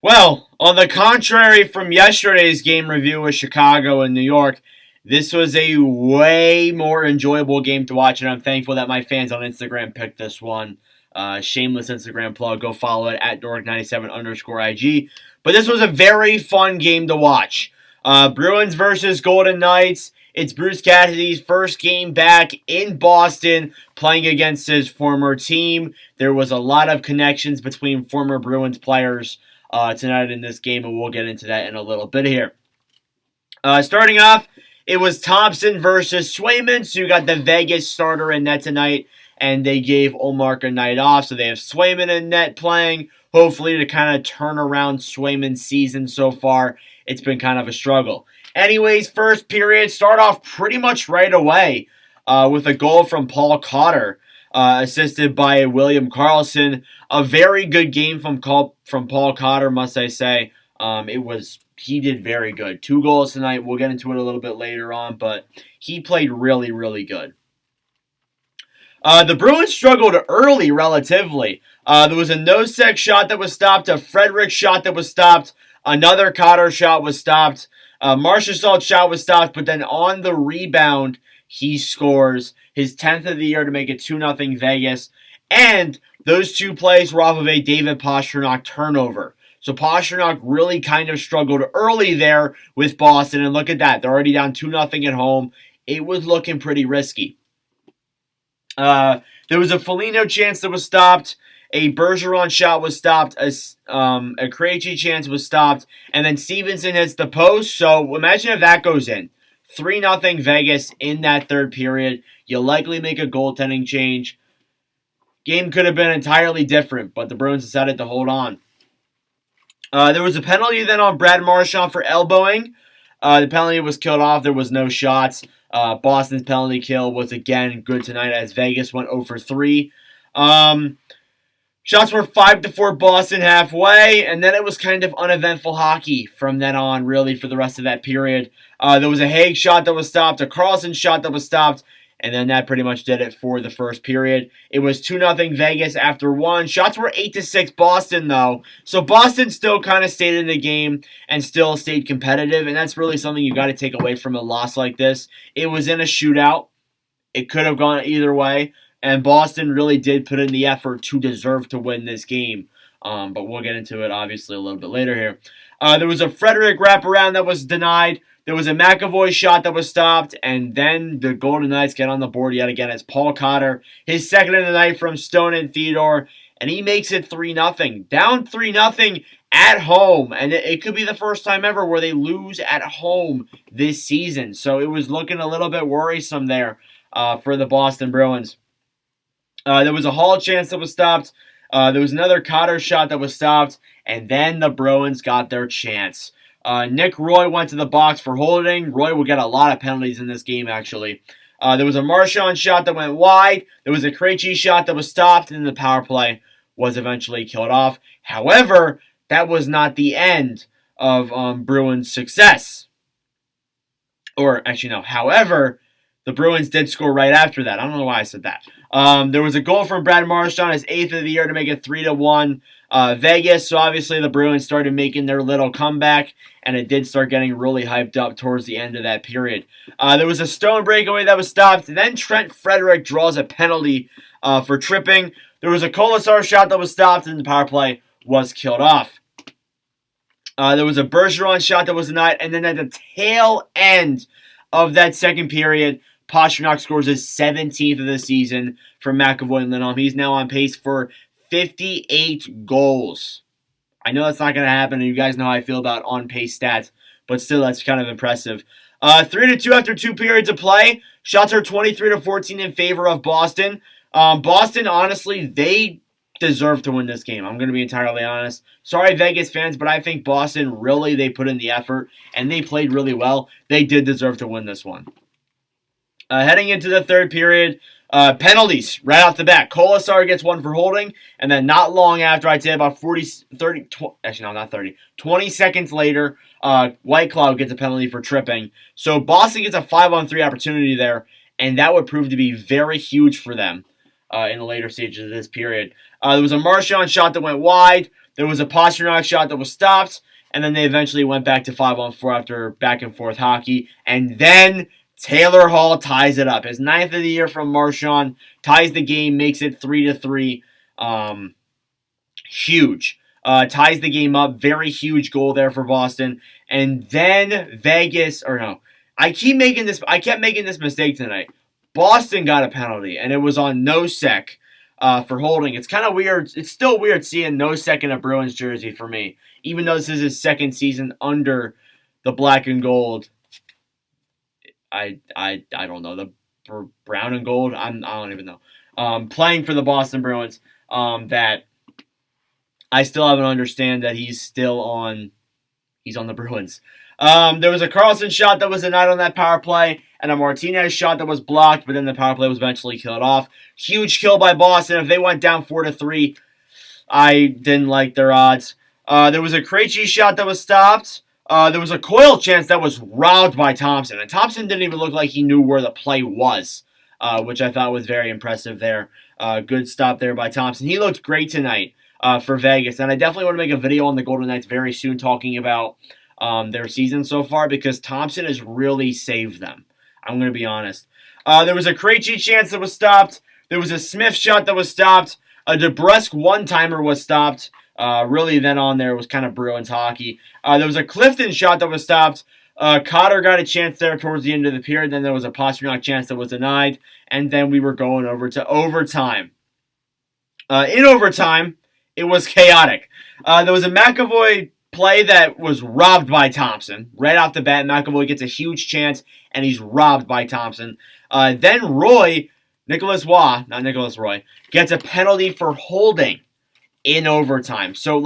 Well, on the contrary from yesterday's game review with Chicago and New York, this was a way more enjoyable game to watch, and I'm thankful that my fans on Instagram picked this one. Shameless Instagram plug. Go follow it at Dork97 underscore IG. But this was a very fun game to watch. Bruins versus Golden Knights. It's Bruce Cassidy's first game back in Boston playing against his former team. There was a lot of connections between former Bruins players tonight in this game, and we'll get into that in a little bit here. Starting off, it was Thompson versus Swayman, so you got the Vegas starter in net tonight, and they gave Ullmark a night off, so they have Swayman in net playing, hopefully to kind of turn around Swayman's season so far. It's been kind of a struggle. Anyways, first period, start off pretty much right away with a goal from Paul Cotter, assisted by William Karlsson. A very good game from Paul Cotter, must I say. He did very good. 2 goals tonight. We'll get into it a little bit later on, but he played really, really good. The Bruins struggled early, relatively. There was a Nosek shot that was stopped, a Frederick shot that was stopped, another Cotter shot was stopped, Marchessault's shot was stopped, but then on the rebound, he scores his 10th of the year to make it 2-0 Vegas. And those 2 plays were off of a David Pastrnak turnover. So Pastrnak really kind of struggled early there with Boston. And look at that. They're already down 2-0 at home. It was looking pretty risky. There was a Foligno chance that was stopped. A Bergeron shot was stopped. A Krejci chance was stopped. And then Stevenson hits the post. So imagine if that goes in. 3-0 Vegas in that third period. You'll likely make a goaltending change. Game could have been entirely different, but the Bruins decided to hold on. There was a penalty then on Brad Marchand for elbowing. The penalty was killed off. There was no shots. Boston's penalty kill was again good tonight as Vegas went 0 for 3. Shots were 5-4 Boston halfway, and then it was kind of uneventful hockey from then on, really, for the rest of that period. There was a Hague shot that was stopped, a Karlsson shot that was stopped, and then that pretty much did it for the first period. It was 2-0 Vegas after 1. Shots were 8-6 Boston, though. So Boston still kind of stayed in the game and still stayed competitive, and that's really something you got to take away from a loss like this. It was in a shootout. It could have gone either way, and Boston really did put in the effort to deserve to win this game. But we'll get into it, obviously, a little bit later here. There was a Frederick wraparound that was denied. There was a McAvoy shot that was stopped, and then the Golden Knights get on the board yet again as Paul Cotter, his second of the night from Stone and Theodore, and he makes it 3-0. Down 3-0 at home, and it could be the first time ever where they lose at home this season. So it was looking a little bit worrisome there for the Boston Bruins. There was a Hall chance that was stopped. There was another Cotter shot that was stopped, and then the Bruins got their chance. Nick Roy went to the box for holding. Roy will get a lot of penalties in this game, actually. There was a Marchand shot that went wide. There was a Krejci shot that was stopped, and the power play was eventually killed off. However, that was not the end of Bruins' success. Or, actually, no. However, the Bruins did score right after that. I don't know why I said that. There was a goal from Brad Marchand, his 8th of the year, to make it 3-1 Vegas. So obviously the Bruins started making their little comeback, and it did start getting really hyped up towards the end of that period. There was a Stone breakaway that was stopped. Then Trent Frederick draws a penalty for tripping. There was a Kolasar shot that was stopped, and the power play was killed off. There was a Bergeron shot that was denied, and then at the tail end of that second period, Pastrnak scores his 17th of the season for McAvoy and Lindholm. He's now on pace for 58 goals. I know that's not going to happen, and you guys know how I feel about on-pace stats, but still, that's kind of impressive. 3-2 after 2 periods of play. Shots are 23-14 in favor of Boston. Boston, honestly, they deserve to win this game. I'm going to be entirely honest. Sorry, Vegas fans, but I think Boston really, they put in the effort, and they played really well. They did deserve to win this one. Heading into the third period, penalties right off the bat. Kolasar gets one for holding, and then not long after, I'd say about 20 seconds later, Whitecloud gets a penalty for tripping. So Boston gets a 5-on-3 opportunity there, and that would prove to be very huge for them in the later stages of this period. There was a Marchand shot that went wide. There was a Pastrnak shot that was stopped, and then they eventually went back to 5-on-4 after back-and-forth hockey. And then Taylor Hall ties it up. His 9th of the year from Marchand, ties the game, makes it 3-3. Huge. Ties the game up. Very huge goal there for Boston. And then Vegas, or no, I kept making this mistake tonight. Boston got a penalty, and it was on Nosek for holding. It's kind of weird. It's still weird seeing Nosek in a Bruins jersey for me, even though this is his second season under the black and gold. I don't know, the brown and gold. I don't even know. Playing for the Boston Bruins. That I still haven't understand that he's on the Bruins. There was a Carlson shot that was denied on that power play, and a Martinez shot that was blocked, but then the power play was eventually killed off. Huge kill by Boston. If they went down 4-3, I didn't like their odds. There was a Krejci shot that was stopped. There was a Coyle chance that was robbed by Thompson, and Thompson didn't even look like he knew where the play was, which I thought was very impressive there. Good stop there by Thompson. He looked great tonight for Vegas, and I definitely want to make a video on the Golden Knights very soon talking about their season so far, because Thompson has really saved them. I'm going to be honest. There was a Krejci chance that was stopped. There was a Smith shot that was stopped. A DeBrusk one-timer was stopped. Really, then on there was kind of Bruins hockey. There was a Clifton shot that was stopped. Cotter got a chance there towards the end of the period. Then there was a Pastrnak chance that was denied. And then we were going over to overtime. In overtime, it was chaotic. There was a McAvoy play that was robbed by Thompson. Right off the bat, McAvoy gets a huge chance, and he's robbed by Thompson. Then Nicholas Roy, gets a penalty for holding in overtime. So,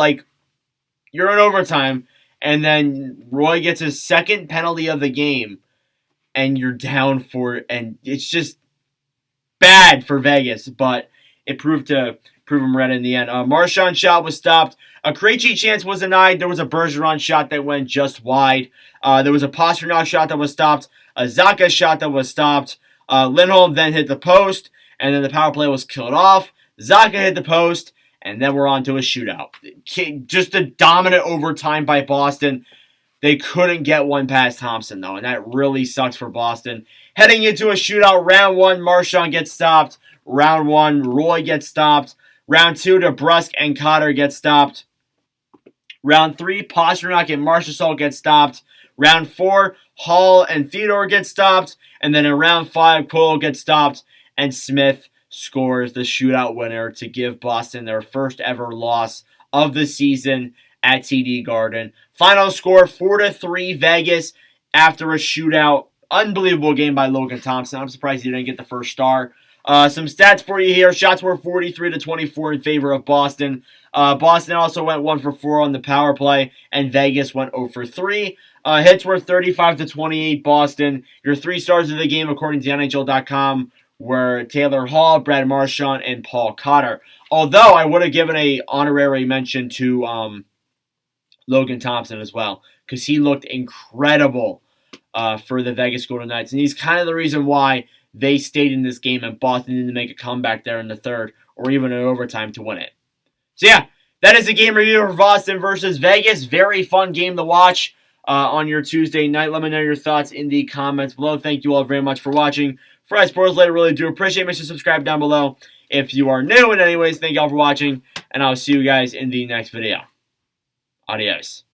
you're in overtime, and then Roy gets his second penalty of the game, and you're down and it's just bad for Vegas, but it proved to prove him right in the end. Marchand shot was stopped. A Krejci chance was denied. There was a Bergeron shot that went just wide. There was a Pastrnak shot that was stopped. A Zacha shot that was stopped. Lindholm then hit the post, and then the power play was killed off. Zacha hit the post, and then we're on to a shootout. Just a dominant overtime by Boston. They couldn't get one past Thompson, though, and that really sucks for Boston. Heading into a shootout, round 1, Marchand gets stopped. Round 1, Roy gets stopped. Round 2, DeBrusk and Cotter get stopped. Round 3, Pastrnak and Marchessault get stopped. Round 4, Hall and Theodore get stopped. And then in round 5, Cole gets stopped. And Smith scores the shootout winner to give Boston their first ever loss of the season at TD Garden. Final score, 4-3 Vegas after a shootout. Unbelievable game by Logan Thompson. I'm surprised he didn't get the first star. Some stats for you here. Shots were 43-24 in favor of Boston. Boston also went 1 for 4 on the power play, and Vegas went 0 for 3. Hits were 35-28 Boston. Your 3 stars of the game, according to NHL.com, were Taylor Hall, Brad Marchand, and Paul Cotter. Although I would have given a honorary mention to Logan Thompson as well, because he looked incredible for the Vegas Golden Knights, and he's kind of the reason why they stayed in this game and Boston didn't make a comeback there in the third or even in overtime to win it. So yeah, that is a game review for Boston versus Vegas. Very fun game to watch on your Tuesday night. Let me know your thoughts in the comments below. Thank you all very much for watching. For Sports Later, really do appreciate it. Make sure to subscribe down below if you are new. And anyways, thank you all for watching, and I'll see you guys in the next video. Adios.